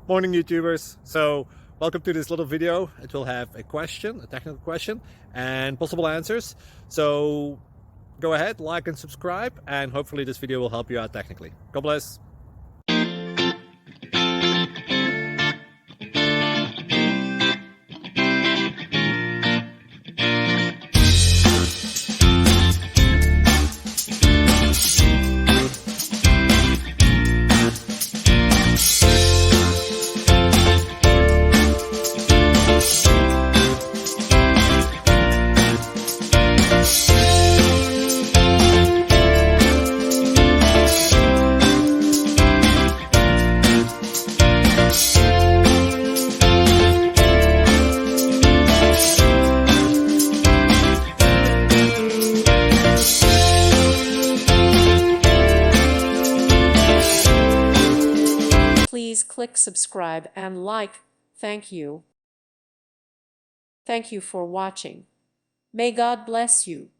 Morning YouTubers. So welcome to this little video. It will have a question, a technical question, and possible answers. So go ahead, like and subscribe, and hopefully this video will help you out technically. God bless. Please click subscribe and like. Thank you. Thank you for watching. May God bless you.